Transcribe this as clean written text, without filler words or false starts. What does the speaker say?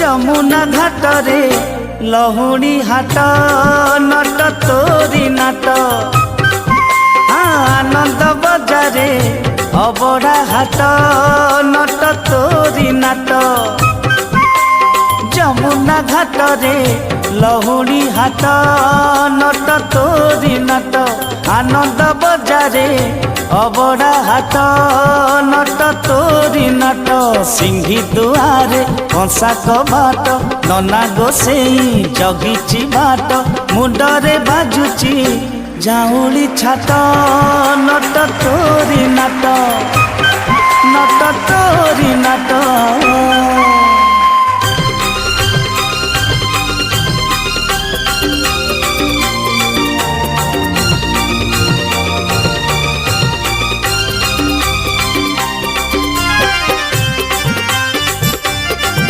ଯମୁନା ଘାଟରେ ଲହୁଣୀ ହାଟ ନଟ ତୋରି ନାଟ ଆନନ୍ଦ ବଜାରେ ଅବଢ଼ା ହାଟ ନଟ ତୋରି ନାଟ ଯମୁନା ଘାଟରେ ଲହୁଣୀ ହାଟ ନଟ ତୋରି ନାଟ ଆନନ୍ଦ ବଜାରେ ଅବଢ଼ା ହାଟ ନଟ ତୋରି ନାଟ ସିଂହୀ ଦୁଆରେ କଂସା କବାଟ ନନା ଗୋସେଇ ଜଗିଛି ବାଟ ମୁଣ୍ଡରେ ବାଜୁଛି ଝାଉଁଳି ଛାଟ ନଟ ତୋରି ନାଟ ନଟ ତୋରି ନାଟ।